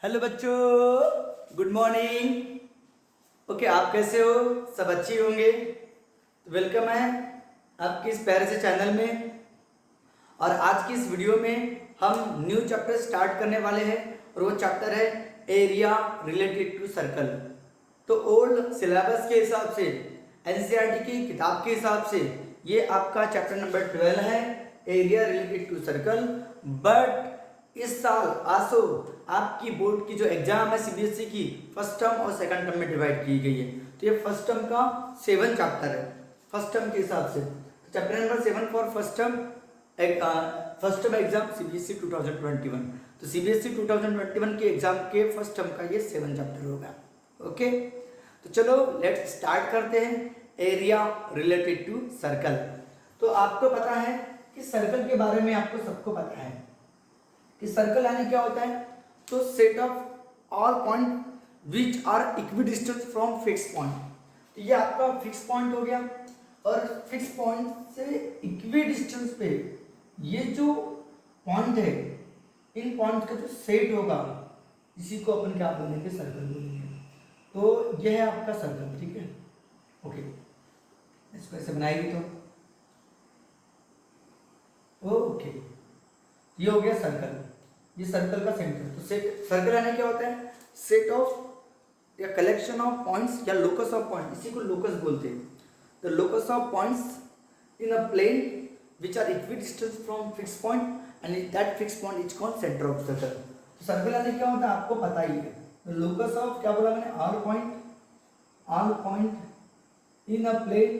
Hello बच्चों, good morning. Okay, आप कैसे हो? सब अच्छे होंगे। तो वेलकम है आपके इस प्यारे से चैनल में। और आज की इस वीडियो में हम न्यू चैप्टर स्टार्ट करने वाले हैं और वो चैप्टर है एरिया रिलेटेड टू सर्कल। तो ओल्ड सिलेबस के हिसाब से, एनसीईआरटी की किताब के हिसाब से ये आपका चैप्टर नंबर 12 है, area related to circle. But इस साल आसो आपकी बोर्ड की जो एग्जाम है सीबीएसई की, फर्स्ट टर्म और सेकंड टर्म में डिवाइड की गई है। तो ये फर्स्ट टर्म का 7 चैप्टर है फर्स्ट टर्म के हिसाब से। तो chapter number 7 for first term exam CBSE 2021। तो सीबीएसई 2021 के एग्जाम के फर्स्ट टर्म का ये 7 चैप्टर होगा। ओके, तो चलो लेट्स स्टार्ट करते हैं एरिया रिलेटेड टू सर्कल। तो आपको पता है कि सर्कल के बारे में आपको सबको पता है कि सर्कल यानी क्या होता है। तो set of all point which are equidistant from fix point. तो ये आपका फिक्स पॉइंट हो गया और फिक्स पॉइंट से इक्विडिस्टेंस पे ये जो पॉइंट है, इन पॉइंट का जो सेट होगा इसी को अपन क्या बोलेंगे, सर्कल बोलेंगे। तो ये है आपका सर्कल, ठीक है। ओके, इसको ऐसे बनाएगी तो ओके, ये हो गया सर्कल, ये सर्कल का सेंटर। तो सेट सर्कल यानी क्या होता है, सेट ऑफ या कलेक्शन ऑफ पॉइंट्स या लोकस ऑफ पॉइंट, इसी को लोकस बोलते हैं। The locus of points in a plane which are equidistant from fix point and that fix point is called centre of circle. तो circle यानी क्या होता है आपको पता ही है। तो लोकस ऑफ क्या बोला मैंने, all point in a plane,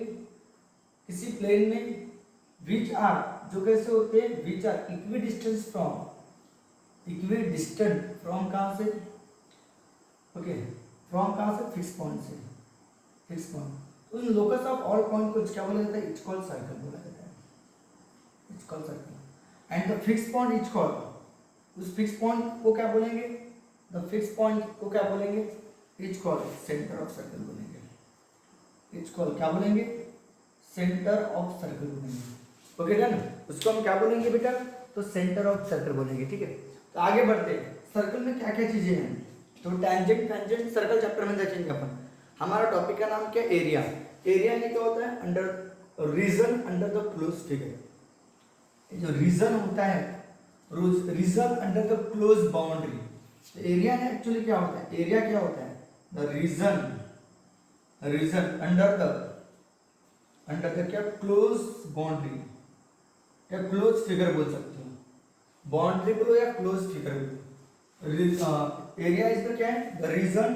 किसी प्लेन में, विच आर जो कैसे होते हैं, which are equidistance from, equidistant from कहाँ से, ओके, फ्रॉम कहाँ से, फिक्स पॉइंट से, फिक्स पॉइंट। तो इन लोकस ऑफ ऑल पॉइंट को क्या बोला जाता है, इट्स कॉल्ड सर्कल बोला जाता है, it's called circle. And the fix point is called, उस फिक्स पॉइंट को क्या बोलेंगे, द फिक्स पॉइंट को क्या बोलेंगे, is called centre of circle बोलेंगे, इट्स कॉल्ड क्या बोलेंगे, सेंटर ऑफ सर्कल बोलेंगे। ओके डन, उसको हम क्या बोलेंगे बेटा, तो सेंटर ऑफ सर्कल बोलेंगे, ठीक है। तो आगे बढ़ते हैं, सर्कल में क्या क्या चीजें हैं। तो टेंजेंट सर्कल चैप्टर में देखेंगे अपन। हमारा टॉपिक का नाम क्या, एरिया। एरिया यानी क्या होता है, under region under the close figure. जो रीजन होता है, region under the close boundary. तो एरिया एक्चुअली क्या होता है, एरिया क्या होता है, द रीजन अंडर द क्या, क्लोज बाउंड्री या क्लोज फिगर बोल सकते हो, बाउंड्री बोलो या क्लोज फिगर बोलो। एरिया इज द क्या है, the region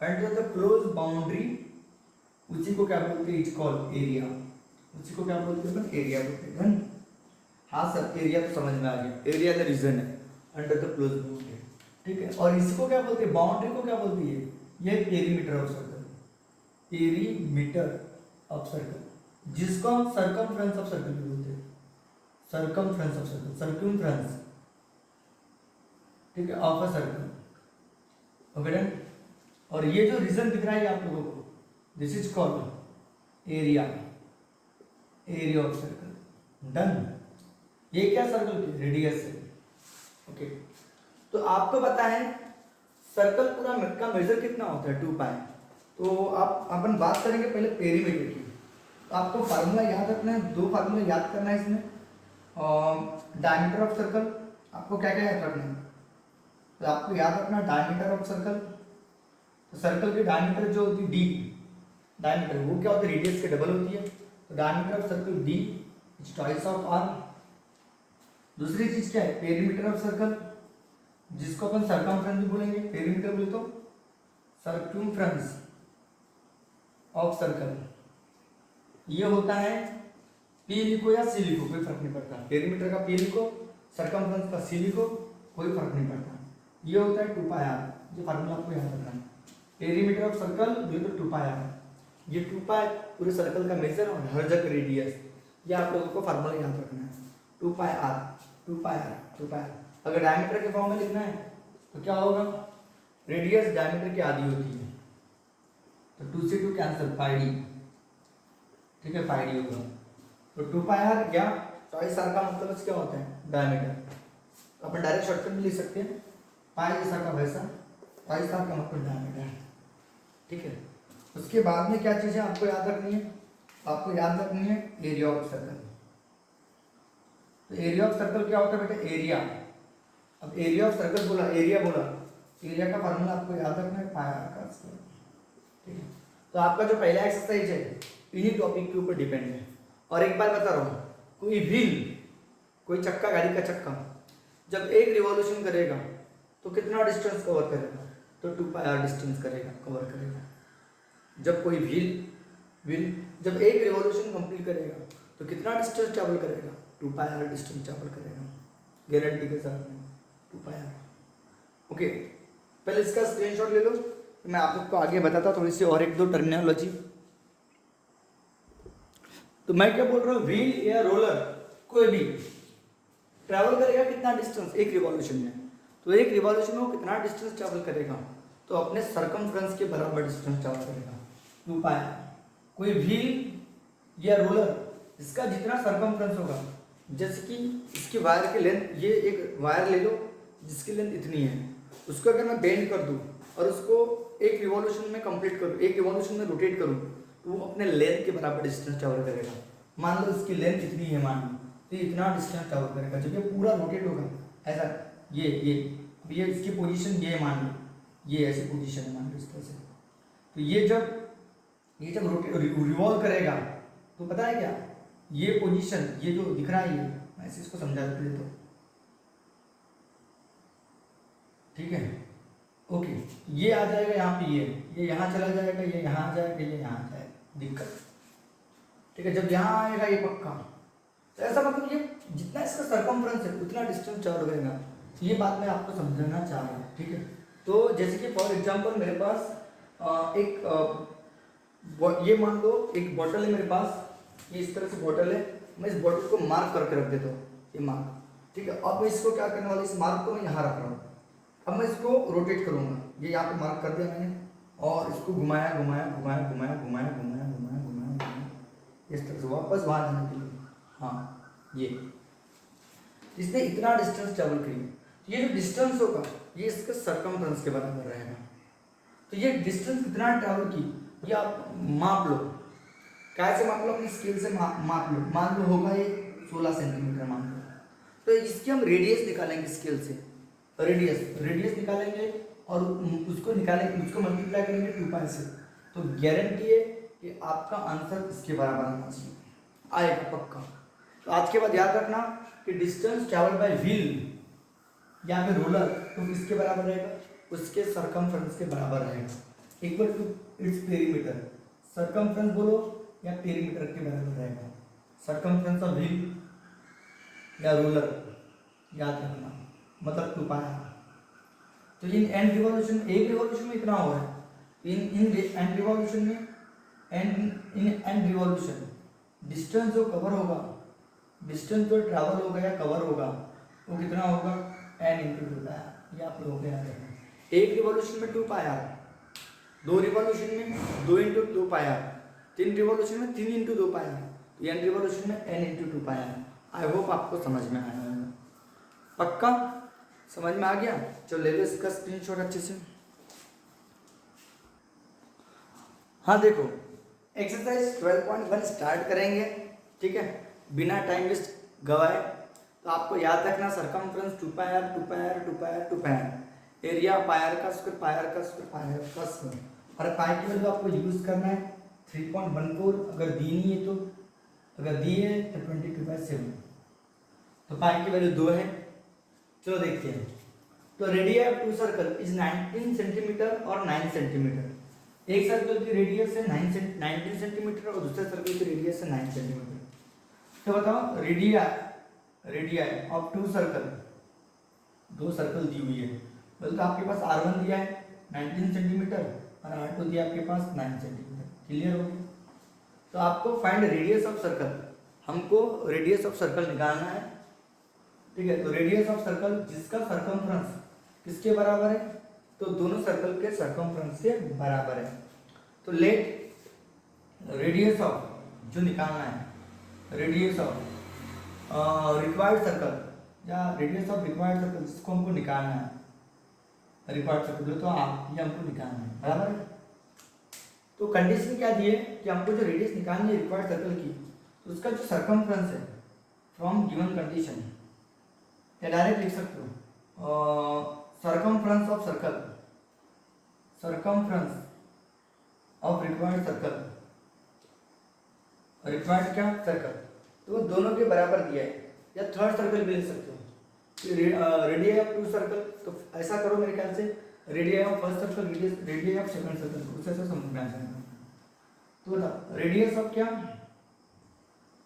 under the close boundary, उसी को क्या बोलते हैं, इट्स कॉल्ड एरिया, उसी को क्या बोलते हैं, एरिया बोलते हैं। हाँ सर, एरिया तो समझ में आ गया, एरिया द रीजन है अंडर द क्लोज बाउंड्री, ठीक है। और इसको क्या बोलते हैं, बाउंड्री को क्या बोलती है, ये perimeter of circle, perimeter of circle, जिसको हम सर्कमफ्रेंस ऑफ सर्कल भी बोलते हैं, सर्कमफ्रेंस ऑफ सर्कल, सर्कमफ्रेंस, ठीक है, of a circle. Okay done. और ये जो रीजन दिख रहा है आप लोगों को, this is called area, area of circle. Done. ये क्या, सर्कल की रेडियस है। ओके, तो आपको पता है सर्कल पूरा का मेजर कितना होता है, 2 पाई। तो आप अपन बात करेंगे पहले पेरीमीटर की। तो आपको फार्मूला याद रखना है, 2 फार्मूला याद करना है इसमें। डायमीटर ऑफ सर्कल आपको क्या क्या याद रखना है, तो आपको याद रखना डायमीटर ऑफ सर्कल। तो सर्कल की डायमीटर जो होती है डी, डायमीटर वो क्या होती है, रेडियस के डबल होती है। तो diameter of circle D is twice of R. दूसरी चीज क्या है, पेरीमीटर ऑफ सर्कल, जिसको अपन सर्कमफ्रेंस भी बोलेंगे, पेरीमीटर बोले तो सर्कमफ्रेंस ऑफ सर्कल। ये होता है, पी लिखो या सी लिखो कोई फर्क नहीं पड़ता, पेरीमीटर का पी लिखो, सर्कमफ्रेंस का सी लिखो, कोई फर्क नहीं पड़ता। ये होता है 2 पाई आर, जो फार्मूला आपको याद रखना है। पेरीमीटर ऑफ सर्कल बोले तो 2 पाई आर, ये 2 पाई पूरे सर्कल का मेजर और हर जगह रेडियस, ये आप लोगों को फार्मूला याद रखना है, 2 pi r, 2 pi r, 2 pi r. अगर डायमीटर के फॉर्म में लिखना है तो क्या होगा, रेडियस डायमीटर की आधी होती है, तो 2 से 2 कैंसिल, पाई डी, ठीक है, पाई डी होगा। तो 2 पाई आर या ट्वाइस आर का मतलब क्या होता है, डायमीटर। तो अपन डायरेक्ट शॉर्टकट में लिख सकते हैं, पाई जैसा का वैसा पाई साफ का मतलब डायमीटर, ठीक है। उसके बाद में क्या चीज़ें आपको याद रखनी है, आपको याद रखनी है एरिया ऑफ सर्कल। तो एरिया ऑफ सर्कल क्या होता है बेटा, एरिया। अब एरिया ऑफ सर्कल बोला, एरिया बोला, एरिया का फार्मूला आपको याद रखना है पाई आर का स्क्वायर, ठीक है। तो आपका जो पहला एक्सरसाइज है इन्हीं टॉपिक के ऊपर डिपेंड है। और एक बार बता रहा हूँ, कोई व्हील, कोई चक्का, गाड़ी का चक्का जब एक रिवॉल्यूशन करेगा तो कितना डिस्टेंस कवर करेगा, तो 2πr डिस्टेंस करेगा, कवर करेगा। जब कोई व्हील जब एक रिवॉल्यूशन कंप्लीट करेगा तो कितना डिस्टेंस ट्रैवल करेगा, 2πr डिस्टेंस ट्रैवल करेगा, गारंटी के साथ में 2πr। ओके, पहले इसका स्क्रीनशॉट ले लो, मैं आप लोग को आगे बताता थोड़ी सी और एक दो टर्मिनोलॉजी। तो मैं क्या बोल रहा हूँ, व्हील या रोलर कोई भी ट्रैवल करेगा कितना डिस्टेंस एक रिवॉल्यूशन में, तो एक रिवॉल्यूशन में वो कितना डिस्टेंस ट्रैवल करेगा, तो अपने सरकमफ्रेंस के बराबर डिस्टेंस ट्रैवल करेगा, 2πr। कोई व्हील या रोलर इसका जितना सरकमफ्रेंस होगा, जैसे कि इसकी वायर की लेंथ, ये एक वायर ले लो जिसकी लेंथ इतनी है, उसको अगर मैं बेंड कर दूँ और उसको एक रिवॉल्यूशन में कंप्लीट करूँ, एक रिवॉल्यूशन में रोटेट करूँ, तो वो अपने लेंथ के बराबर डिस्टेंस ट्रैवल करेगा। मान लो इसकी लेंथ इतनी है, मान लो तो इतना डिस्टेंस ट्रैवल करेगा। जब ये पूरा रोटेट होगा ऐसा, ये इसकी पोजीशन ये मान लो, ये ऐसी पोजीशन है मान लो इस तरह से, तो ये जब रोटेट रिवॉल्व करेगा तो पता है क्या, ये पोजीशन, ये जो दिख रहा है, ये मैं ऐसे इसको समझा देता हूँ, ठीक है। ओके, ये आ जाएगा यहाँ पे, ये यहाँ चला जाएगा, ये यहाँ आ जाएगा, ये यहाँ आ जाएगा, दिक्कत, ठीक है। जब यहाँ आएगा ये पक्का, तो ऐसा मतलब ये जितना इसका सरकमफ्रेंस है उतना डिस्टेंस ट्रैवल करेगा। ये बात मैं आपको समझाना चाह रहा हूँ, ठीक है। तो जैसे कि फॉर एग्जांपल मेरे पास ये मान लो एक बॉटल है मेरे पास, ये इस तरह से बॉटल है, मैं इस बॉटल को मार्क करके रख देता हूँ, ये मार्क, ठीक है। अब मैं इसको क्या करने वाला, इस मार्क को मैं यहाँ रख रहा हूँ, अब मैं इसको रोटेट करूँगा, ये यहाँ पे मार्क कर दिया मैंने, और इसको घुमाया घुमाया घुमाया घुमाया घुमाया घुमाया घुमाया घुमाया घुमाया इस तरह से वापस वहाँ जाने के लिए, हाँ ये इसने इतना डिस्टेंस ट्रैवल करी, तो ये जो डिस्टेंस होगा ये इसके सरकमफ्रेंस के बराबर रहेगा। तो ये डिस्टेंस कितना ट्रैवल की, ये आप माप लो, कैसे माप लो, अपनी स्केल से माप लो। मान लो होगा ये 16 सेंटीमीटर मान लो, तो इसकी हम रेडियस निकालेंगे स्केल से, रेडियस निकालेंगे और उसको मल्टीप्लाई करेंगे 2π से, तो गारंटी है कि आपका आंसर इसके बराबर आएगा पक्का। तो आज के बाद याद रखना कि डिस्टेंस ट्रैवल बाय व्हील या फिर रोलर तो किसके बराबर रहेगा, उसके सरकमफ्रेंस के बराबर रहेगा, equal to its perimeter. Circumference बोलो या पेरीमीटर के बराबर रहेगा, circumference of wheel or roller याद रखना, मतलब 2πr। तो इन एंड रिवॉल्यूशन, एक रिवॉल्यूशन में इतना हो रहा है, इन एंड रिवॉल्यूशन में एंड रिवॉल्यूशन डिस्टेंस जो कवर होगा, डिस्टेंस जो ट्रैवल होगा या कवर होगा वो कितना होगा, n × 2πr। ये आप लोगों को याद रखना, एक रिवॉल्यूशन में 2πr, दो रिवॉल्यूशन में 2 × 2πr, तीन रिवॉल्यूशन में 3 × 2πr, तो एन रिवॉल्यूशन में n × 2πr। आई होप आपको समझ में आया होगा, पक्का समझ में आ गया। चलो ले लो इसका स्क्रीनशॉट अच्छे से। हाँ देखो, एक्सरसाइज 12.1 स्टार्ट करेंगे, ठीक है, बिना टाइम वेस्ट गवाए। तो आपको याद रखना circumference 2πr 2πr 2πr 2πr, area pi r का स्क्वायर पायर का स्क्वायर पायर का स्क्वायर, और पाई की वैल्यू आपको यूज करना है 3.14, अगर दी नहीं है तो, अगर दी है तो 22/7, तो पाई की वैल्यू 2 है। चलो देखते हैं। तो radius of two circle is 19 centimetre और 9 सेंटीमीटर। एक सर्कल की रेडियस है 19 सेंटीमीटर और दूसरे सर्कल की रेडियस है 9 सेंटीमीटर। तो बताओ रेडिया ऑफ टू सर्कल, दो सर्कल दी हुई है, बोल तो आपके पास R1 दिया है 19 सेंटीमीटर और R2 दिया आपके पास 9 सेंटीमीटर। क्लियर हो गया। तो आपको फाइंड रेडियस ऑफ सर्कल, हमको रेडियस ऑफ सर्कल निकालना है, ठीक है। तो रेडियस ऑफ सर्कल जिसका सरकमफ्रेंस किसके बराबर है, तो दोनों सर्कल के सरकमफ्रेंस के बराबर है। तो लेट रेडियस ऑफ जो निकालना है, रेडियस ऑफ रिक्वायर्ड सर्कल या रेडियस ऑफ रिक्वायर्ड सर्कल जिसको हमको निकालना है, रिक्वायर्ड सर्कल तो आप ये हमको निकालना है, बराबर है। तो कंडीशन क्या दी है कि हमको जो रेडियस निकालनी है रिक्वायर्ड सर्कल की, तो उसका जो सर्कमफ्रेंस है फ्रॉम गिवन कंडीशन, या डायरेक्ट लिख सकते हो circumference of circle, circumference of required circle, required क्या सर्कल, तो वो दोनों के बराबर दिया है। या थर्ड सर्कल भी ले सकते हो, रेडियस ऑफ टू सर्कल, तो ऐसा करो मेरे ख्याल से radius of first circle, radius of second circle, कुछ ऐसा समझ में आ जाएगा। तो बताओ रेडियस ऑफ क्या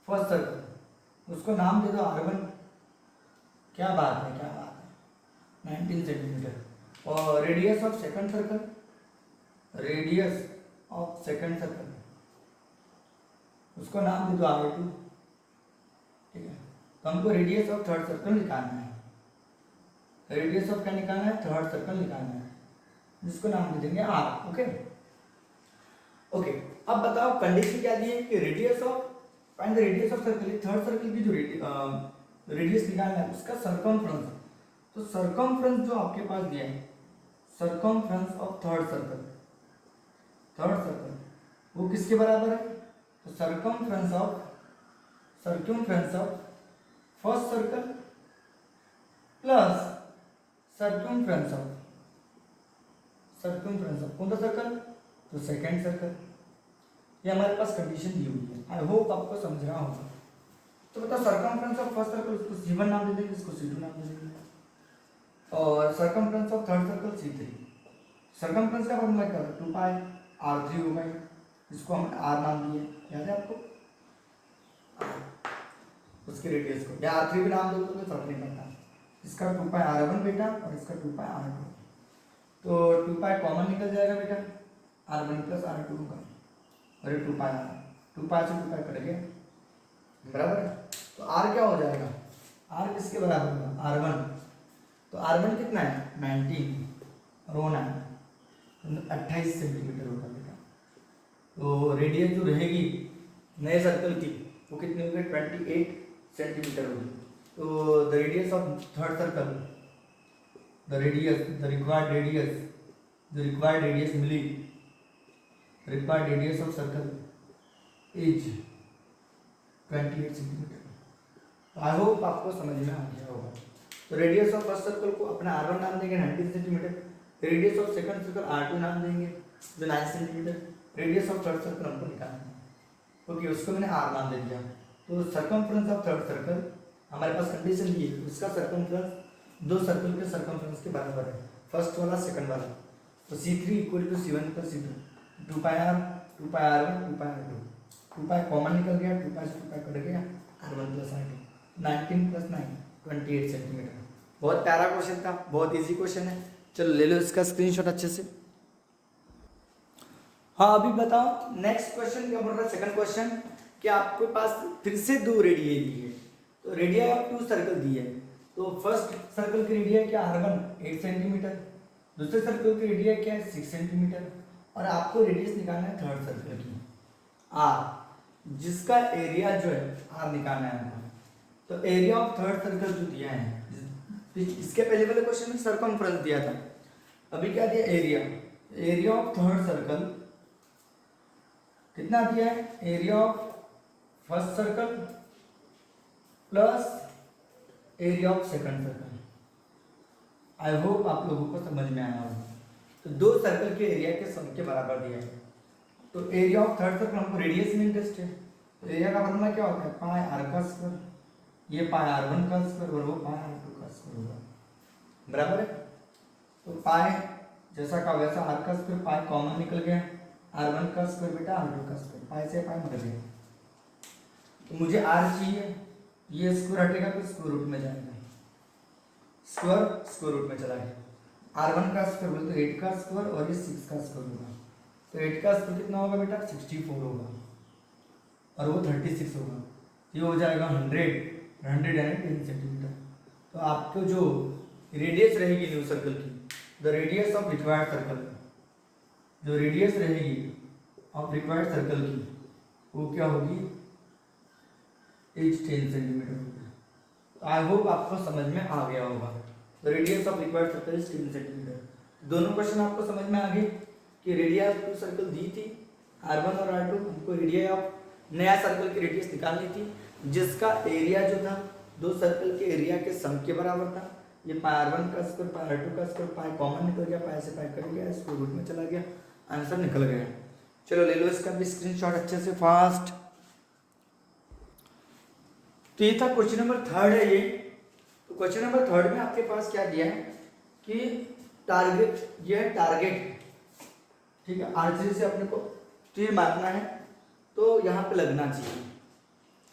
फर्स्ट सर्कल, उसको नाम दे दो R1, क्या बात है क्या बात है, 19 सेंटीमीटर। और radius of second circle, radius of second circle, उसको नाम दे दो R2, ठीक है। तो हमको रेडियस ऑफ थर्ड सर्कल निकालना है, रेडियस ऑफ क्या निकालना है, थर्ड सर्कल निकालना है, जिसको नाम दे देंगे R, ओके ओके। अब बताओ कंडीशन क्या दी है कि radius of, find the radius of circle, third circle की जो रेडियस निकालना है उसका सर्कमफ्रेंस, तो सर्कमफ्रेंस जो आपके पास दिया है, circumference of third circle, third circle वो किसके बराबर है, तो circumference of first circle plus circumference of कौन सा सर्कल, तो सेकंड सर्कल। ये हमारे पास कंडीशन दी हुई है, आई होप आपको समझ रहा होगा। तो बता सर्कमफ्रेंस ऑफ फर्स्ट सर्कल उसको C1 नाम दे देंगे, इसको C2 नाम दे देंगे, और circumference of third circle C3। Circumference का फॉर्मूला क्या है, 2πr3 होगा, इसको हम R नाम दिए, याद है आपको, उसके रेडियस को, या R3 भी नाम दो तो कोई फर्क नहीं पड़ता। इसका 2πr1 बेटा और इसका 2πr2, तो 2π कॉमन निकल जाएगा बेटा, R1 प्लस R2 होगा, और ये 2π से 2π कट गया, बराबर है। तो R क्या हो जाएगा, R किसके बराबर होगा, R1, तो R1 कितना है 19 और वो 28 सेंटीमीटर होगा बेटा। तो रेडियस जो रहेगी नए सर्कल की वो कितनी होगी, 28 सेंटीमीटर होगी। तो the radius of third circle, the required radius मिली, required radius of circle is 28 centimetre. I hope आपको समझ में आ गया होगा। तो रेडियस ऑफ फर्स्ट सर्कल को अपना R1 नाम देंगे 19 centimetre, radius of second circle R2 नाम देंगे जो 9 centimetre, radius of third circle हमको निकालना है, क्योंकि उसको मैंने R नाम दे दिया। तो सर्कमफ्रेंस ऑफ थर्ड सर्कल हमारे पास कंडीशन दी है, उसका सर्कमफ्रेंस दो सर्कल के सर्कमफ्रेंस के बराबर है, फर्स्ट वाला सेकंड वाला। तो C3 equal to C1 plus C2, 2πr 2πr1 2πr2, 2π common निकल गया, 2π से 2π कट गया, R1 plus R2, 19 plus 9 28 centimetre. बहुत प्यारा क्वेश्चन था, बहुत इजी क्वेश्चन है, चलो ले लो इसका स्क्रीनशॉट अच्छे से। हाँ अभी बताओ नेक्स्ट क्वेश्चन क्या बोल रहा है, सेकंड क्वेश्चन कि आपके पास फिर से दो रेडियाई दी है, तो रेडियाई ऑफ टू सर्कल दी है। तो फर्स्ट सर्कल की रेडियाई क्या R1 8 सेंटीमीटर, दूसरे सर्कल की रेडियाई क्या है 6 सेंटीमीटर, और आपको रेडियस निकालना है थर्ड सर्कल की R, जिसका एरिया जो है R निकालना है हमको। तो एरिया ऑफ थर्ड सर्कल जो दिया है, इसके पहले वाले क्वेश्चन में सर्कमफ्रेंस दिया था, अभी क्या दिया एरिया ऑफ थर्ड सर्कल कितना दिया है, area of first circle plus area of second circle. I hope आप लोगों को समझ में आया होगा। तो दो सर्कल के एरिया के सम के बराबर दिया है। तो एरिया ऑफ थर्ड सर्कल हमको रेडियस में इंटरेस्ट है, तो एरिया का फॉर्मूला क्या होता है, पाई आर का स्क्वायर, ये पाई R1 का स्क्वायर और वो पाई R2 का स्क्वायर होगा, बराबर है। तो पाई जैसा का वैसा R का स्क्वायर, पाई कॉमन निकल गया, R1 का स्क्वायर बेटा R2 का स्क्वायर, पाई से पाई निकल गया। तो मुझे R चाहिए, ये स्क्वायर हटेगा तो स्क्वायर रूट में जाएगा, स्क्वायर रूट में चला गया। R1 का स्क्वायर बोलते 8 का स्क्वायर और ये 6 का स्क्वायर होगा, तो 8 का स्क्वायर कितना होगा बेटा 64 होगा, और वो 36 होगा, ये हो जाएगा 100 यानी 10 सेंटीमीटर। तो आपको जो रेडियस रहेगी न्यू सर्कल की, the radius of required circle, जो रेडियस रहेगी ऑफ रिक्वायर्ड सर्कल की वो क्या होगी, एज 10 सेंटीमीटर होगी। तो आई होप आपको समझ में आ गया होगा। The radius of required circle is 10 centimetre. दोनों क्वेश्चन आपको समझ में आ गए कि रेडिया ऑफ टू सर्कल दी थी R1 और R2, हमको रेडिया ऑफ नया सर्कल की रेडियस निकालनी थी जिसका एरिया जो था दो सर्कल के एरिया के सम के बराबर था। ये पाई R1 का स्क्वायर पाई R2 का स्क्वायर, पाई कॉमन निकल गया, पाई से पाई कट गया, इसको रूट में चला गया, आंसर निकल गया। चलो ले लो इसका भी स्क्रीनशॉट अच्छे से फास्ट। तो ये था क्वेश्चन नंबर 3 है ये। तो क्वेश्चन नंबर 3 में आपके पास क्या दिया है कि टारगेट, ये है टारगेट, ठीक है, R3 से अपने को तीर मारना है तो यहाँ पे लगना चाहिए,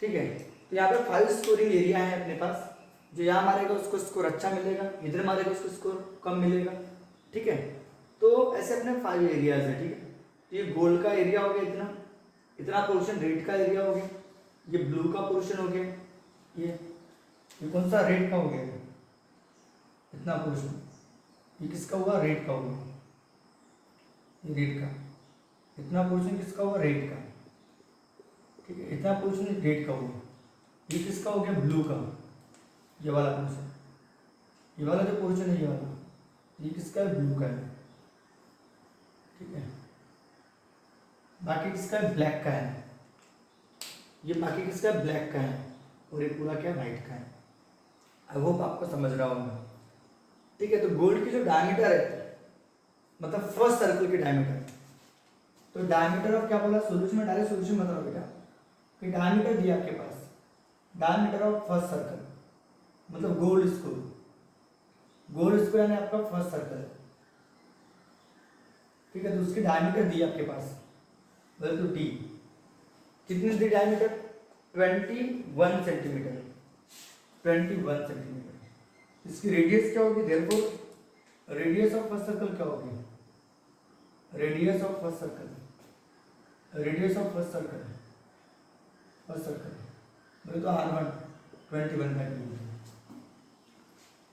ठीक है। तो यहाँ पे 5 स्कोरिंग एरिया है अपने पास, जो यहाँ मारेगा उसको स्कोर अच्छा मिलेगा, इधर मारेगा उसको स्कोर कम मिलेगा, ठीक है। तो ऐसे अपने 5 एरियाज है, ठीक है। तो ये गोल्ड का एरिया हो गया इतना, इतना पोर्शन रेड का एरिया हो गया, ये ब्लू का पोर्शन हो गया, ये कौन सा रेड का हो गया, इतना पोर्शन, ये किसका हुआ, रेड का हुआ, ये रेड का, इतना पोर्शन किसका हुआ, रेड का, ठीक है। इतना पोर्शन रेड का हुआ, ये किसका हो गया, ब्लू का, ये वाला पोर्शन, ये वाला जो पोर्शन है ये वाला, ये किसका है, ब्लू का है, ठीक है। बाकी किसका है, ब्लैक का है, ये बाकी किसका है, ब्लैक का है, और ये पूरा क्या, वाइट का है। आई होप आपको समझ रहा होगा, ठीक है। तो गोल्ड की जो डायमीटर है, मतलब फर्स्ट सर्कल की डायमीटर, तो डायमीटर ऑफ क्या बोला, सोल्यूशन में डायरेक्ट सोल्यूशन बता रहा बेटा कि डायमीटर दिया आपके पास, डायमीटर ऑफ फर्स्ट सर्कल मतलब गोल्ड स्क्वायर, गोल्ड स्क्वायर यानी आपका फर्स्ट सर्कल है, ठीक है। तो उसकी डायमीटर दी आपके पास, बोले तो डी, कितनी दी डायमीटर, 21 सेंटीमीटर, 21 सेंटीमीटर। इसकी रेडियस क्या होगी, therefore radius of first circle क्या होगी, radius of first circle, radius of first circle, first circle बोले तो R1 21/2,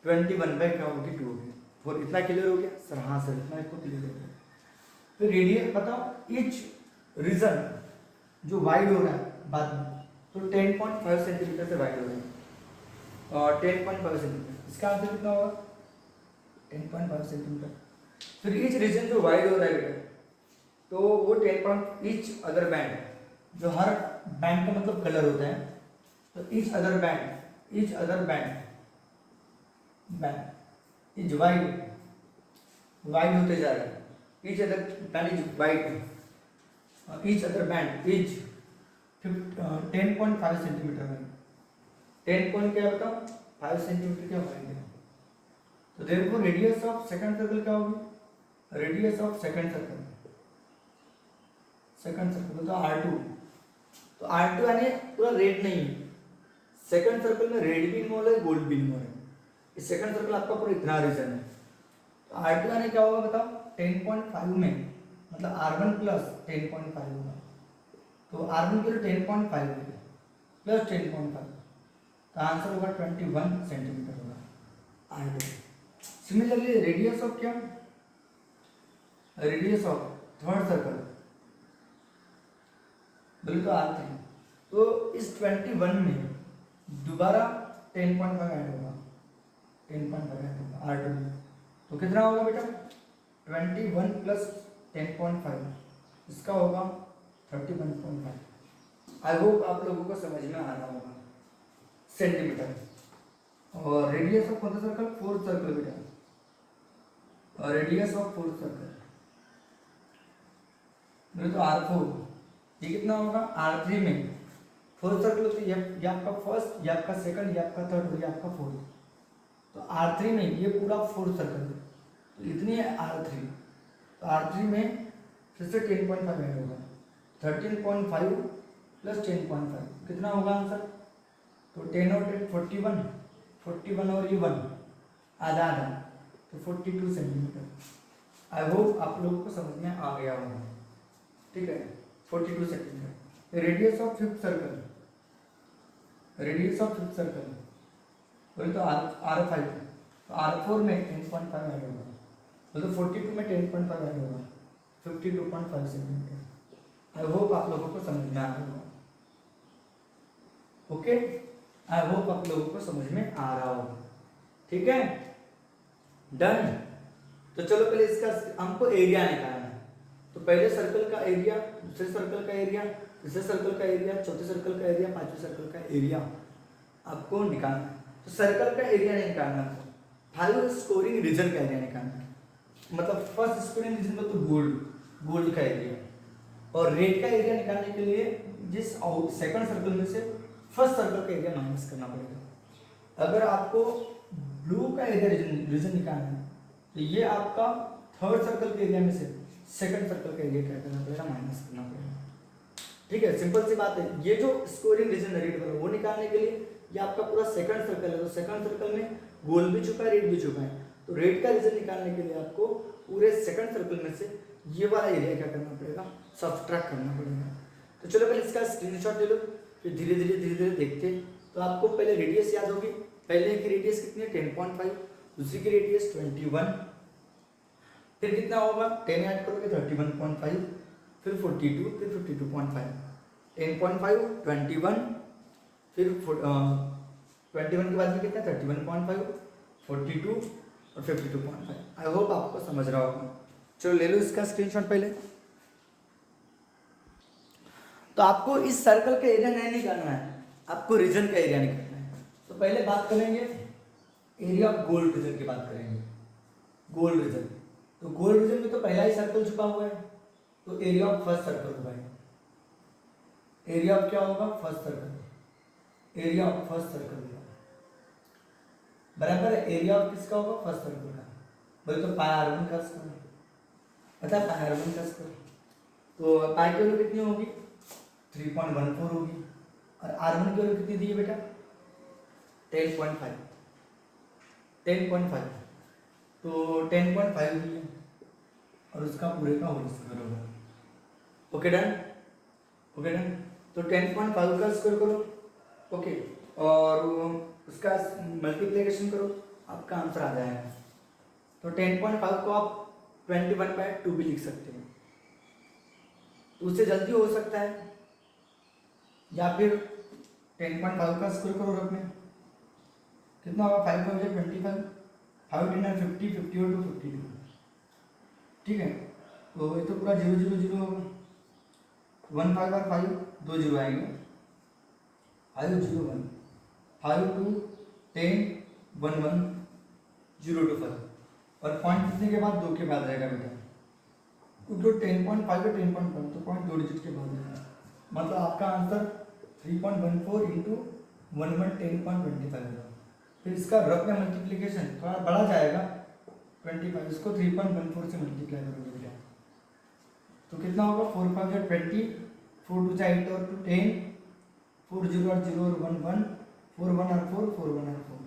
21 क्या होगी, 2 होगी। और इतना क्लियर हो गया सर, हाँ सर इतना इसको क्लियर हो गया। तो रेडियस बताओ, ईच रीजन जो वाइड हो रहा है बाद में, तो 10.5 सेंटीमीटर से वाइड हो रहा है, और 10.5 सेंटीमीटर, इसका आंसर कितना होगा, 10.5 सेंटीमीटर। फिर ईच रीजन जो वाइड हो रहा है बेटा, तो वो 10. ईच अदर बैंड, जो हर बैंड का मतलब कलर होता है, तो each other band, each other band is wide, wide होते जा रहा है, each other band is wide, each other band is 10.5 centimetre में, 10 पॉइंट क्या बताओ, 5 सेंटीमीटर क्या वाइड है। तो therefore radius of second circle क्या होगी, radius of second circle, second circle तो R2, तो R2 यानी पूरा रेड नहीं है, सेकंड सर्कल में रेड भी इन्वॉल्व है, गोल्ड भी इन्वॉल्व है, इस सेकंड सर्कल आपका पूरा इतना रीजन है। तो R2 यानी क्या होगा बताओ, 10.5 में मतलब R1 प्लस 10.5 होगा, तो R1 के लिए 10.5 होगा प्लस 10.5, तो आंसर होगा 21 सेंटीमीटर होगा R2। सिमिलरली रेडियस ऑफ क्या, रेडियस ऑफ थर्ड सर्कल बोले तो R3, तो इस 21 में दोबारा 10.5 ऐड होगा, 10.5 ऐड होगा R2 में, तो कितना होगा बेटा, 21 प्लस 10.5, इसका होगा 31.5। आई होप आप लोगों को समझ में आ रहा होगा सेंटीमीटर। और रेडियस ऑफ कौन सा सर्कल, फोर्थ सर्कल बेटा, और रेडियस ऑफ फोर्थ सर्कल तो R4, ये कितना होगा, R3 में फोर्थ सर्कल, तो ये आपका फर्स्ट, ये आपका सेकंड, ये आपका थर्ड और ये आपका फोर्थ, तो R3 में ये पूरा फोर्थ सर्कल है, तो इतनी है R3, तो R3 में फिर से 10.5 ऐड होगा, 13.5 प्लस 10.5 कितना होगा आंसर, तो 10 और 10 41, 41 और ये 1 आधा आधा, तो 42 सेंटीमीटर। आई होप आप लोगों को समझ में आ गया होगा, ठीक है, 42 centimetre. Radius of fifth circle, radius of fifth circle वही तो R5, तो R4 में 10.5 ऐड होगा, मतलब 42 में 10.5 ऐड होगा, 52.5 सेंटीमीटर। आई होप आप लोगों को समझ में आ रहा होगा, ओके, आई होप आप लोगों को समझ में आ रहा होगा, ठीक है, डन। तो चलो पहले इसका हमको एरिया निकालना है। तो पहले सर्कल का एरिया, दूसरे सर्कल का एरिया, तीसरे सर्कल का एरिया, चौथे सर्कल का एरिया, पांचवें सर्कल का एरिया आपको निकालना है। तो सर्कल का एरिया नहीं निकालना है, 5 स्कोरिंग रीजन का एरिया निकालना है। मतलब फर्स्ट स्कोरिंग रीजन में तो गोल्ड का एरिया, और रेड का एरिया निकालने के लिए जिस सेकंड सर्कल में से फर्स्ट सर्कल का एरिया माइनस करना पड़ेगा। अगर आपको ब्लू का एरिया रीजन निकालना है तो ये आपका थर्ड सर्कल के एरिया में से सेकंड सर्कल का एरिया क्या करना पड़ेगा, माइनस करना पड़ेगा। ठीक है, सिंपल सी बात है। ये जो स्कोरिंग रीजन है रेड वाला, वो निकालने के लिए ये आपका पूरा सेकंड सर्कल है, तो सेकंड सर्कल में गोल्ड भी छुपा है, रेड भी छुपा है। तो रेड का रीजन निकालने के लिए आपको पूरे सेकंड सर्कल में से ये वाला एरिया क्या करना पड़ेगा, सब्ट्रैक्ट करना पड़ेगा। तो चलो पहले इसका स्क्रीनशॉट ले लो, फिर धीरे धीरे देखते हैं। तो आपको पहले रेडियस याद होगी, पहले की रेडियस कितनी है 10.5, दूसरी की रेडियस 21, फिर कितना होगा 10 ऐड करोगे 31.5, फिर 42, फिर 52.5, 10.5 21, फिर 21 के बाद में कितना 31.5, 42 और 52.5। आई होप आपको समझ रहा होगा। चलो ले लो इसका स्क्रीनशॉट पहले। तो आपको इस सर्कल का एरिया नहीं निकालना है, आपको रीजन का एरिया निकालना है। तो पहले बात करेंगे एरिया ऑफ गोल्ड रीजन की बात करेंगे। गोल्ड रीजन, तो गोल्ड रीजन में तो पहला ही सर्कल छुपा हुआ है, तो एरिया ऑफ फर्स्ट सर्कल होगा। एरिया ऑफ क्या होगा, first circle, area of first circle होगा बराबर है। एरिया ऑफ किसका होगा, फर्स्ट सर्कल का। बोले तो पाई R1 का स्क्वायर, पता है पाई R1 का स्क्वायर, तो पाई की वैल्यू कितनी होगी 3.14 होगी, और R1 की वैल्यू कितनी दी है बेटा 10.5, 10.5, तो 10.5 दी है, और उसका पूरे का होल स्क्वायर होगा। Okay done, okay done. तो 10.5 का स्क्वायर करो, ओके, और उसका मल्टीप्लिकेशन करो, आपका आंसर आ जाएगा। तो 10.5 को आप 21/2 भी लिख सकते हैं, तो उससे जल्दी हो सकता है, या फिर 10.5 का स्क्वायर करो रख में, कितना होगा 5 का 25, 5 10 50, 50 और 2 52, ठीक है। तो ये तो पूरा 0 0 0 होगा, 1 5 और 5 2 0 आएंगे, 5 0 1, 5 2 10 1 1 0 2 5, और पॉइंट कितने के बाद 2 के बाद रहेगा बेटा, तो 10.5 और 10.5 तो पॉइंट 2 डिजिट के बाद रहेगा। मतलब आपका आंसर 3.14 इंटू 1 1 10.25 होगा। फिर इसका रफ में मल्टीप्लिकेशन थोड़ा बढ़ा जाएगा 25, इसको 3.14 से मल्टीप्लाई करोगे बेटा, तो कितना होगा 4 5 या 20, 4 2 8 और 2 10, 4 0 और 0 और 1 1, 4 1 और 4 4 1 और 4,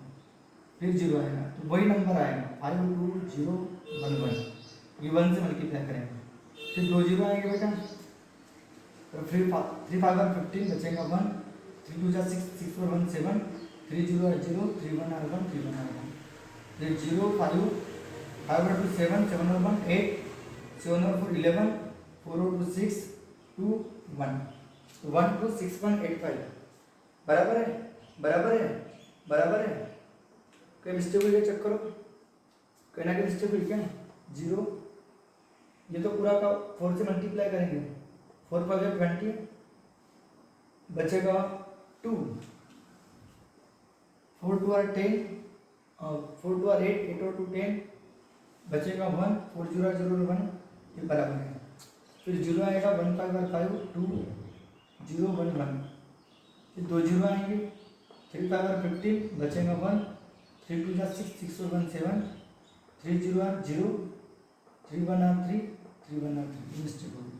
फिर 0 आएगा, तो वही नंबर आएगा 5 2 0 1 1, ये 1 से मल्टीप्लाई करेंगे, फिर 2 0 आएंगे बेटा, तो फिर 3 5 और 15 बचेगा 1, 3 2 जा 6 6 4 1 7, 3 0 और 0, 3 1 और 1 3 1 और 1, फिर 0 5 5 और 2 7 7 और 1 8, 7 और 4 11, 4 और 2 6 2 1, तो 1 2 6.85 बराबर है, बराबर है, बराबर है। कोई मिस्टेक हुई चेक करो, कोई ना कोई मिस्टेक हुई क्या, 0, ये तो पूरा का 4 से मल्टीप्लाई करेंगे, 4 5 20, बचेगा 2, 4 2 और 10, 4 2 और 8 8 और 2 10, बचेगा 1, 4 0 और 0 और 1, ये बराबर है। फिर 0 आएगा 1 5 और 5 2 0 1 1, फिर 2 0 आएंगे, 3 5 और 15 बचेगा 1, 3 2 जा 6 6 और 1 7, 3 0 और 0, 3 1 और 3 3 1 और 3, मिस्टेक होगी।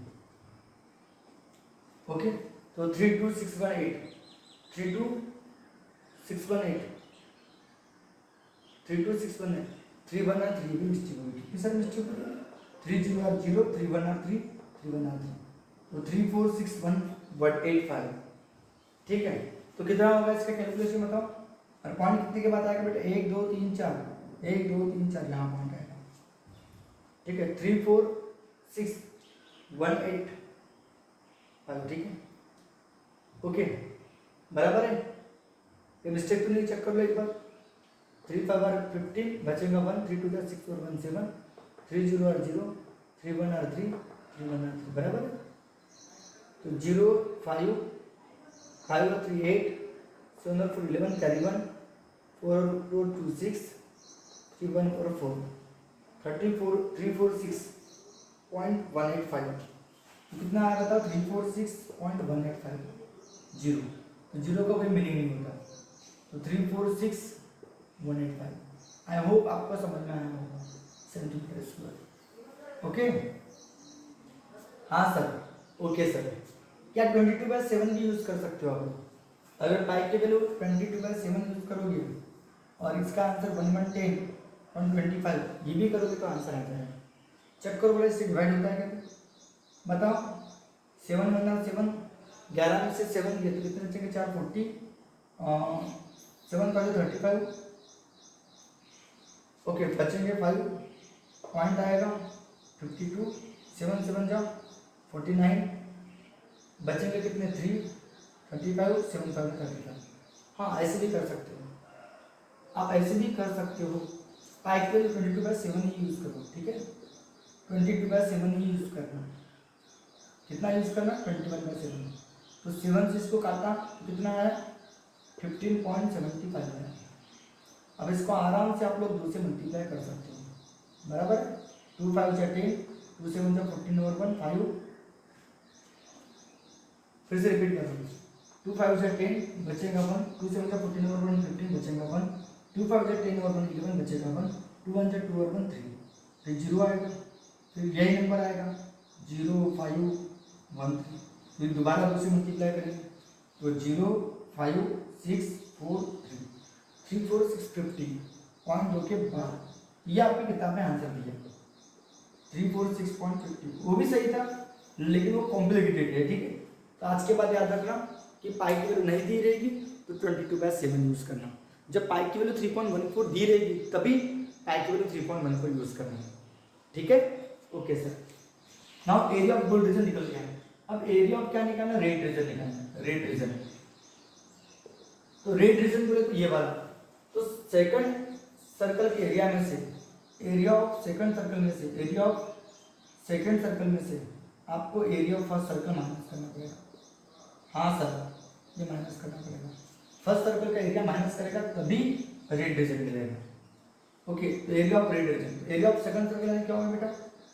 ओके, तो 3 2 6 1 8, 3 2 6 1 8, 3 2 6 1 8, 3 1 और 3 भी मिस्टेक होगी, कितनी सारी मिस्टेक होगी, 3 0 और 0, 3 1 और 3 3 1 और 3, तो 3 4 6 1 बट 8 5, ठीक है। तो कितना होगा इसका कैलकुलेशन बताओ, और पॉइंट कितने के बाद आएगा बेटा 1 2 3 4, 1 2 3 4 यहाँ पॉइंट आएगा, ठीक है, 3 4 6 1 8 5, ठीक है, ओके, बराबर है। ये मिस्टेक तो नहीं, चेक कर लो एक बार, 3 5 और 15 बचेगा 1, 3 2 जा 6 और 1 7, 3 0 और 0, 3 1 और 3, 3 1 और 3 बराबर है। तो 0 5 5 और 3 8, 7 और 4 11, कैरी 1, 4 और 4 2 6, 3 1 और 4, 346.185। तो कितना आया था? 346.185 जीरो। तो जीरो का कोई मीनिंग नहीं होता, तो 346.185। आई होप आपको समझ में आया होगा सेंटीमीटर स्क्वायर। ओके, हाँ सर, ओके सर। क्या 22/7 भी यूज कर सकते हो आप? अगर पाई की वैल्यू 22/7 यूज करोगे और इसका आंसर 110 125 ये भी करोगे तो आंसर आ जाएगा। चेक करो बोले इससे डिवाइड होता है क्या? बताओ। 7 1 और 7, 11 में से 7 गए तो कितने बचेंगे? 4 40, 7 5 35, ओके बचेंगे 5, पॉइंट आएगा 52, 7 7 जा 49, बचेंगे कितने? 3 35, 7 5 35। हाँ ऐसे भी कर सकते हो आप, ऐसे भी कर सकते हो। पाई के लिए 22/7 ही यूज करो, ठीक है? 22/7 ही यूज करना। कितना यूज करना? 21/7। तो 7 से इसको काटा तो कितना आया? 15.75 आया। अब इसको आराम से आप लोग 2 से मल्टीप्लाई कर सकते हो, बराबर है? 2 5 जा 10, 2 7 जा 14 और 1 5, फिर से रिपीट कर दो। 2 5 जा 10 बचेगा 1, 2 7 जा 14 और 1 15 बचेगा 1, 2 5 जा 10 और 1 11 बचेगा 1, 2 1 जा 2 और 1 3, फिर 0 आएगा, फिर यही नंबर आएगा 0 5 1 3, फिर दोबारा 2 से मल्टीप्लाई करेंगे तो 0 5 6 4 3, 3 4 6 50, पॉइंट 2 के बाद ये आपकी किताब में आंसर दिया 346.50। वो भी सही था लेकिन वो कॉम्प्लिकेटेड है, ठीक है? तो आज के बाद याद रखना कि पाई की वैल्यू नहीं दी रहेगी तो 22/7 यूज करना। जब पाई की वैल्यू 3.14 दी रहेगी तभी पाई की वैल्यू 3.14 यूज करना, ठीक है? Okay sir. Now area of गोल रीजन निकल गया है। अब एरिया ऑफ क्या निकालना? रेड रीजन निकालना, रेड रीजन। तो रेड रीजन बोले तो ये वाला। तो सेकंड सर्कल के एरिया में से, एरिया ऑफ सेकंड सर्कल में से, एरिया ऑफ सेकंड सर्कल में से आपको area of first circle minus करना पड़ेगा। हाँ सर, ये माइनस करना पड़ेगा। फर्स्ट सर्कल का एरिया माइनस करेगा तभी रेड रीजन मिलेगा। ओके, तो area of red region, area of second circle यानी क्या होगा बेटा?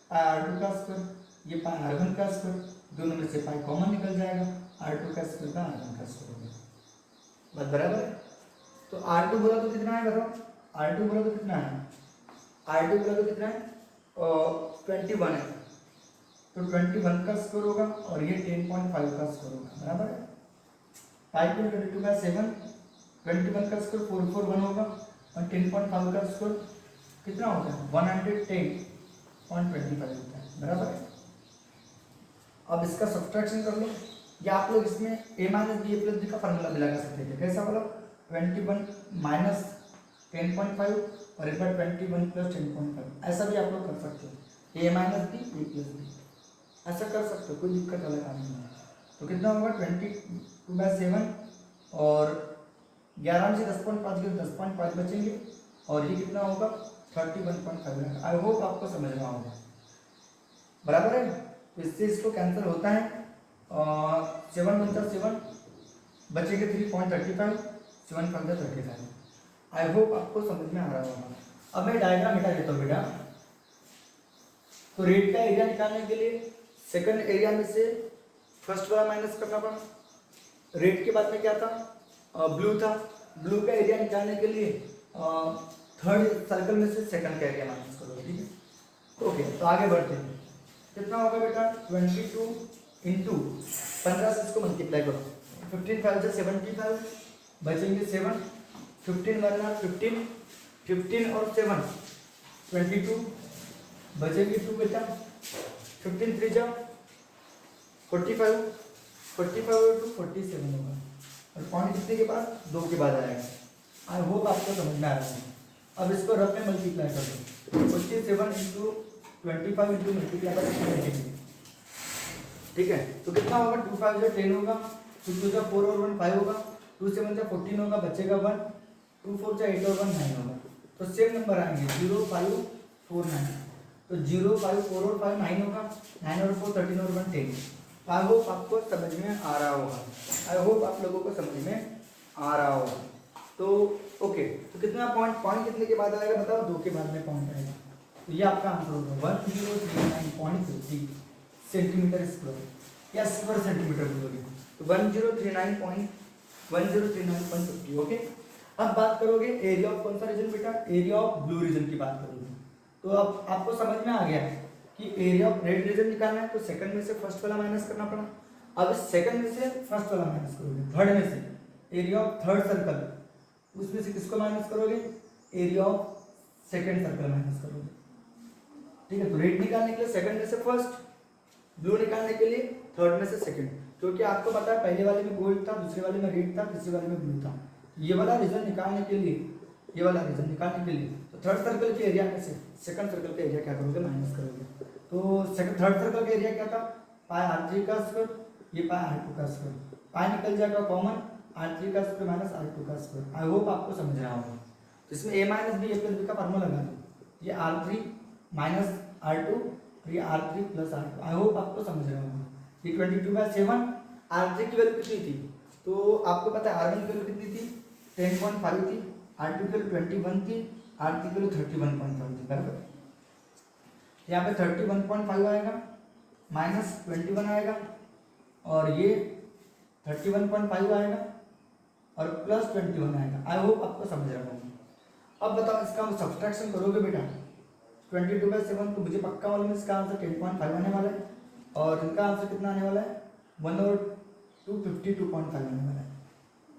r2 का स्क्वायर, ये पाई r1 का स्क्वायर, दोनों में से पाई कॉमन निकल जाएगा, r2 का स्क्वायर का r1 का स्क्वायर होगा। बात बराबर है? तो r2 बोला तो कितना है बताओ? r2 बोला तो कितना है? r2 बोला तो कितना है? 21 है, तो 21 का स्क्वायर होगा और ये 10.5 का स्क्वायर होगा, बराबर है? पाई को 22/7, 21 का स्क्वायर 441 होगा और 10.5 का स्क्वायर कितना होता है? 110.25 होता है, बराबर है? अब इसका सब्ट्रैक्शन कर लो, या आप लोग इसमें a - b + b का फार्मूला भी लगा सकते थे। कैसा वाला? 21 - 10.5 और एक बार 21 + 10.5, ऐसा भी आप लोग कर सकते हो। a - b, a + b, ऐसा कर सकते हो, कोई दिक्कत वाला काम नहीं है। तो कितना होगा? 22/7 और 11 में से 10.5 के 10.5 बचेंगे और ये कितना होगा? 31.5। आई होप आपको समझ में होगा, बराबर है? तो इससे इसको कैंसिल होता है, 7 × 7 बचेंगे 3.35, 7 × 35। आई होप आपको समझ में आ रहा होगा। अब मैं डायग्राम मिटा देता हूँ बेटा। तो रेड का एरिया निकालने के लिए सेकंड एरिया में से फर्स्ट वाला माइनस करना पड़ा। रेड के बाद में क्या था? ब्लू था। ब्लू का एरिया निकालने के लिए थर्ड सर्कल में से सेकंड का एरिया माइनस करो, ठीक है? ओके, तो आगे बढ़ते हैं। कितना होगा बेटा? 22 × 15 से इसको मल्टीप्लाई करो। 15 5 से 75 बचेंगे 7, 15 वरना 15, 15 और 7 22 बचेंगे 2 बेटा, 15 3 जा 45, 45 और 2 47 होगा और पॉइंट कितने के बाद? 2 के बाद आएगा। आई होप आपको समझ में आ रहा है। अब इसको रफ में मल्टीप्लाई कर दो। 47 × 25 × मल्टीप्लाई कर, ठीक है? तो कितना होगा? 2 5 जा 10 होगा, 2 2 जा 4 और 1 5 होगा, 2 7 जा 14 होगा, बचेगा 1, 2 4 जा 8 और 1 9 होगा। तो सेम नंबर आएंगे 0 5 4 9। तो 0 5 4 और 5 9 होगा, 9 और 4 13 और 1 10। आई होप आपको समझ में आ रहा होगा, आई होप आप लोगों को समझ में आ रहा होगा। तो ओके, तो कितना पॉइंट कितने के बाद आएगा बताओ, 2 के बाद में पॉइंट आएगा। तो ये आपका आंसर होगा 1039.50 सेंटीमीटर स्क्वायर या स्क्वायर सेंटीमीटर बोलोगे तो 1039.50। ओके, अब बात करोगे एरिया ऑफ कौन सा रीजन बेटा, एरिया ऑफ ब्लू रीजन की बात करोगे। तो अब आपको समझ में आ गया कि एरिया ऑफ रेड रीजन निकालना है, तो सेकंड में से फर्स्ट वाला माइनस करना पड़ा। अब सेकंड में से फर्स्ट वाला माइनस करोगे, थर्ड में से एरिया ऑफ थर्ड सर्कल, उसमें से किसको माइनस करोगे, area of second circle minus करोगे। ठीक है, तो रेड निकालने के लिए सेकंड में से फर्स्ट, ब्लू निकालने के लिए थर्ड में से सेकंड, क्योंकि आपको पता है पहले वाले में गोल्ड था, दूसरे वाले में रेड था, तीसरे वाले में ब्लू था। ये वाला रीजन निकालने के लिए, ये वाला रीजन निकालने के लिए तो थर्ड सर्कल के एरिया में से सेकंड सर्कल का एरिया क्या करोगे, माइनस करोगे। तो सेकंड थर्ड सर्कल का एरिया क्या था, पाई r3 का स्क्वायर, ये पाई r2 का स्क्वायर, पाई निकल जाएगा कॉमन, r3 का स्क्वायर माइनस r2 का स्क्वायर। आई होप आपको समझ रहा होगा। तो इसमें a minus b a plus b का फार्मूला लगा दो, ये r3 माइनस r2 और ये r3 प्लस r2। आई होप आपको समझ रहा होगा। ये 22/7, r3 की वैल्यू कितनी थी, तो आपको पता है r1 की वैल्यू कितनी थी, 10.5 थी, r2 की वैल्यू 21 थी, r3 की वैल्यू 31.5 थी, बराबर। यहाँ पे 31.5 आएगा माइनस 21 आएगा और ये 31.5 आएगा और प्लस 21 आएगा। आई होप आपको समझ रहा होगा। अब बताओ इसका हम सब्सट्रैक्शन करोगे बेटा, 22/7 तो मुझे पक्का मालूम है इसका आंसर 10.5 आने वाला है और इनका आंसर कितना आने वाला है 1 और 2 52.5 आने वाला है।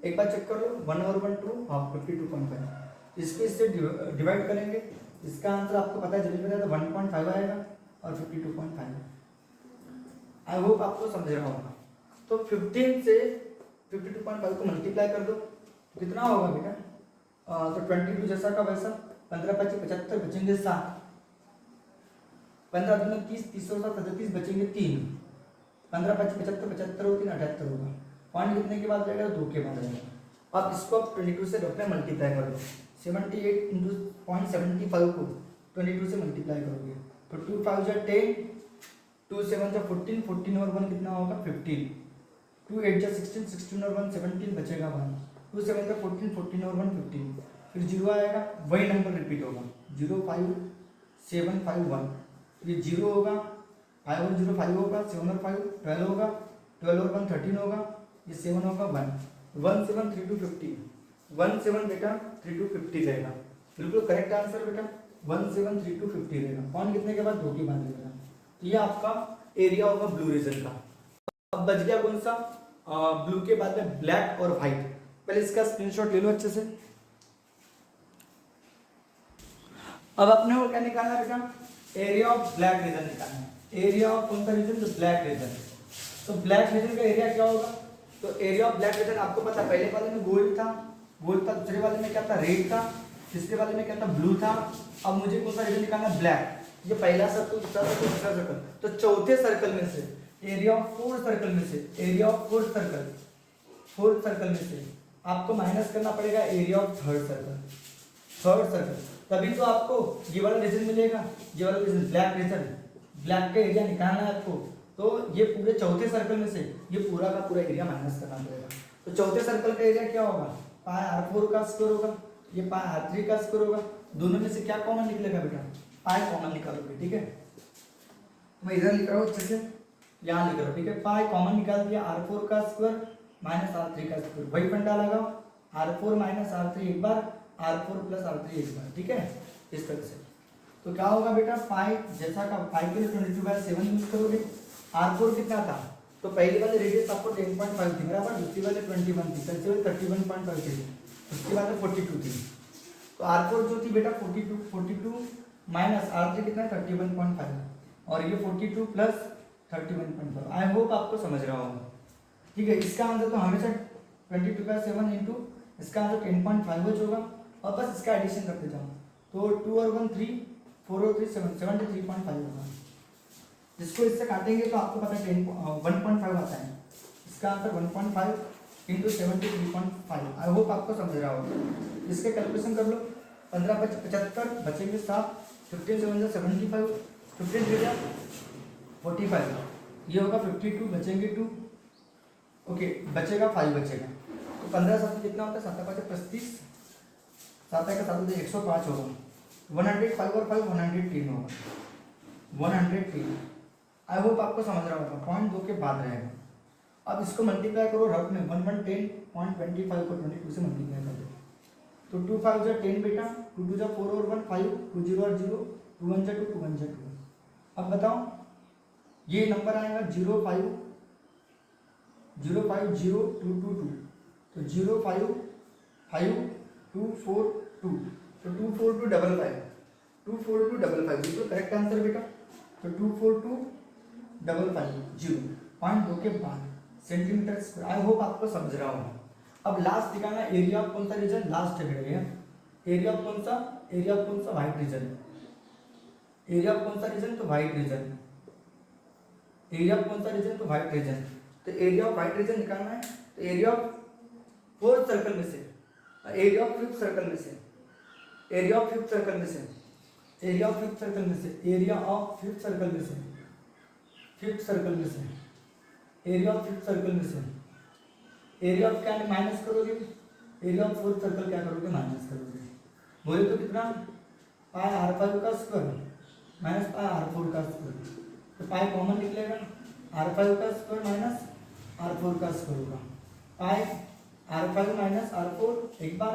एक बार चेक कर लो, 1 और 1 2 हाफ 52.5, इसको इससे डिवाइड करेंगे, इसका आंसर आपको पता है जल्दी बताया तो 1.5 आएगा और 52.5। आई होप आपको समझ रहा होगा। तो 15 से 52.5 को मल्टीप्लाई कर दो तो कितना होगा बेटा, तो 22 जैसा का वैसा, 15 × 5 = 75, बचेंगे 7, 15 × 2 = 30, 30 और 7 35, बचेंगे 3, 15 × 5 = 75, 75 और 3 78 होगा। पॉइंट कितने के बाद जाएगा, 2 के बाद आएगा। अब इसको आप 22 से अपने मल्टीप्लाई करो, 78 × 0.75 को 22 से मल्टीप्लाई करोगे तो 2 5 = 10, 2 7 = 14, 14 और 1 कितना होगा 15, 2 8 = 16, 16 और 1 17, बचेगा 1, 2 7 = 14, 14 और 1 15, फिर 0 आएगा, वही नंबर रिपीट होगा 0 5 7 5 1, ये 0 होगा, 5 और 0 5 होगा, 7 और 5 12 होगा, 12 और 1 13 होगा, ये 7 होगा 1, 1 7 3 2 50, 1 7 बेटा 3 2 50 रहेगा, बिल्कुल करेक्ट आंसर बेटा 1 7 3 2 50 रहेगा। पॉइंट कितने के बाद 2 के बाद रहेगा। तो ये आपका एरिया होगा ब्लू रीजन का। अब बच गया कौन सा, ब्लू के बाद में ब्लैक और व्हाइट। पहले इसका स्क्रीनशॉट ले लो अच्छे से। अब अपने को क्या निकालना है बेटा, एरिया ऑफ ब्लैक रीजन निकालना है। एरिया ऑफ कौन सा रीजन, तो ब्लैक रीजन। तो ब्लैक रीजन का एरिया क्या होगा, तो एरिया ऑफ ब्लैक रीजन आपको पता है पहले वाले में गोल्ड था, दूसरे वाले में क्या था रेड था, तीसरे वाले में क्या था ब्लू था। अब मुझे कौन सा रीजन निकालना है, ब्लैक। ये पहला सर्कल, दूसरा सर्कल, तीसरा सर्कल, तो चौथे सर्कल में से एरिया ऑफ फोर्थ सर्कल में से, एरिया ऑफ फोर्थ सर्कल में से आपको माइनस करना पड़ेगा एरिया ऑफ थर्ड सर्कल, तभी तो आपको ये वाला रीजन मिलेगा, ये वाला रीजन ब्लैक रीजन, ब्लैक का एरिया निकालना है आपको। तो ये पूरे चौथे सर्कल में से ये पूरा का पूरा एरिया माइनस करना पड़ेगा। तो चौथे सर्कल का एरिया क्या होगा, पाई r4 का स्क्वायर होगा, ये पाई r3 का स्क्वायर होगा, दोनों में से क्या कॉमन निकलेगा बेटा, पाई कॉमन निकालोगे। ठीक है, मैं इधर लिख रहा हूँ अच्छे से, यहाँ लिख रहा हूँ। ठीक है, पाई कॉमन निकाल दिया, r4 का स्क्वायर माइनस r3 का स्क्वायर, वही फंडा लगाओ, r4 माइनस r3 एक बार, r4 प्लस r3 एक बार। ठीक है, इस तरह से। तो क्या होगा बेटा, पाई जैसा का पाई के लिए 22/7 यूज करोगे। r4 कितना था, तो पहले वाले रेडियस आपको 10.5 थी बराबर, दूसरी वाले 21 थी, तीसरी वाले 31.5 थी, उसके बाद 42 थी। तो r4 जो थी बेटा 42 माइनस r3 कितना 31.5 और ये 42 प्लस 31.5। आई होप आपको समझ रहा होगा। ठीक है, इसका आंसर तो हमेशा 22/7 इंटू इसका आंसर 10.5 होगा और बस इसका एडिशन करते जाओ। तो 2 और 1 3, 4 और 3 7, 73.5 होगा। जिसको इससे काटेंगे तो आपको पता है 1.5 आता है, इसका आंसर 1.5 इंटू 73.5। आई होप आपको समझ रहा होगा। इसके कैलकुलेशन कर लो, 15 × 5 = 75, बचेंगे 7, 15 7 = 75, 15 3 45, ये होगा 52, बचेंगे 2, ओके बचेगा 5 बचेगा, तो 15 7 कितना होता है, 7 5 35, 7 का 7 105 होगा, 105 और 5 110 होगा, 110। आई होप आपको समझ रहा होगा, पॉइंट 2 के बाद रहेगा। अब इसको मल्टीप्लाई करो रफ में, 110.25 को 22 से मल्टीप्लाई कर दो, तो 2 5 जा 10 बेटा, 2 2 जा 4 और 1 5, 2 0 और 0, 2 1 जा 2, 2 1 जा 2। अब बताओ ये नंबर आएगा 0 5 0 5 0 2 2 2, तो 0 5 5 2 4 2, तो 2 4 2 55, 2 4 2 55 बिल्कुल करेक्ट आंसर बेटा। तो 2 4 2 55 0, पॉइंट 2 के बाद सेंटीमीटर स्क्वायर। आई होप आपको समझ रहा होगा। अब लास्ट दिखाना एरिया ऑफ कौन सा रीजन, लास्ट है बेटा, एरिया ऑफ कौन सा, एरिया ऑफ कौन सा, व्हाइट रीजन, एरिया ऑफ कौन सा रीजन, तो व्हाइट रीजन, एरिया ऑफ कौन सा रीजन, तो व्हाइट रीजन। तो एरिया ऑफ व्हाइट रीजन निकालना है, तो एरिया ऑफ फोर्थ सर्कल में से, एरिया ऑफ फिफ्थ सर्कल में से, एरिया ऑफ फिफ्थ सर्कल में से, एरिया ऑफ फिफ्थ सर्कल में से, एरिया ऑफ फिफ्थ सर्कल में से, फिफ्थ सर्कल में से, एरिया ऑफ फिफ्थ सर्कल में से, एरिया ऑफ क्या माइनस करोगे, एरिया ऑफ फोर्थ सर्कल क्या करोगे, माइनस करोगे। बोले तो कितना, पाई r5 का स्क्वायर माइनस पाई r4 का स्क्वायर, तो पाई कॉमन निकलेगा, r5 का स्क्वायर माइनस r4 का स्क्वायर होगा, पाई r5 माइनस r4 एक बार,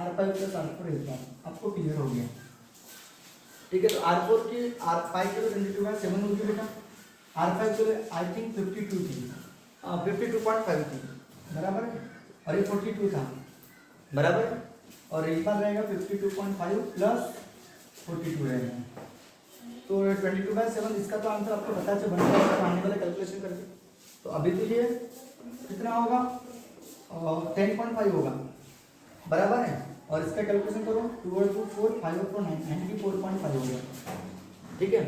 r5 प्लस r4 एक बार। आपको क्लियर हो गया, ठीक है। तो r4 की पाई के लिए 22/7 होगी बेटा, r5 के लिए आई थिंक 52 थी, 52.5 थी, बराबर है, और ये 42 था, बराबर है, और एक बार रहेगा 52.5 प्लस 42 रहेगा, तो 22/7 इसका तो आंसर आपको पता चल बन जाएगा आने वाला कैलकुलेशन करके। तो अभी के लिए कितना होगा, 10.5 होगा, बराबर है, और इसका कैलकुलेशन करो, 2 और 2 4, 5 और 4 9, 94.5 हो गया, ठीक है,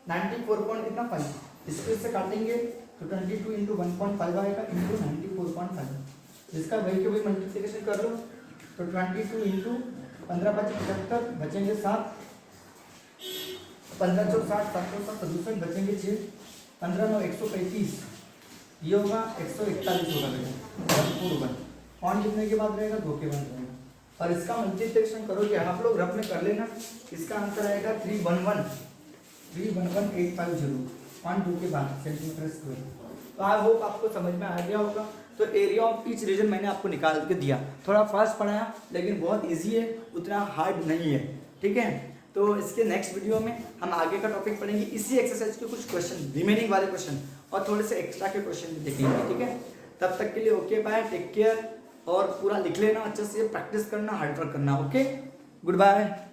94 पॉइंट कितना 5, इसको इससे काटेंगे तो 22 इंटू 1.5 आएगा इंटू 94.5, इसका वही के वही मल्टीप्लिकेशन कर लो, तो 22 इंटू 15 5 75, बचेंगे 7, 15 4 60, 7 4 7 67, बचेंगे 6, 15 9 135, ये होगा 141 होगा बेटा, 141 पॉइंट लिखने के बाद रहेगा 2 के बाद रहेगा, और इसका मल्टीप्लिकेशन करोगे आप लोग रफ में कर लेना, इसका आंसर आएगा 311,850 पॉइंट 2 के बाद सेंटीमीटर स्क्वायर। तो आई होप आपको समझ में आ गया होगा। तो एरिया ऑफ ईच रीजन मैंने आपको निकाल के दिया, थोड़ा फास्ट पढ़ाया लेकिन बहुत इजी है, उतना हार्ड नहीं है, ठीक है। तो इसके नेक्स्ट वीडियो में हम आगे का टॉपिक पढ़ेंगे, इसी एक्सरसाइज के कुछ क्वेश्चन, रिमेनिंग वाले क्वेश्चन और थोड़े से एक्स्ट्रा के क्वेश्चन भी देखेंगे, ठीक है। तब तक के लिए ओके बाय, टेक केयर, और पूरा लिख लेना अच्छे से, प्रैक्टिस करना, हार्ड वर्क करना, ओके, गुड बाय।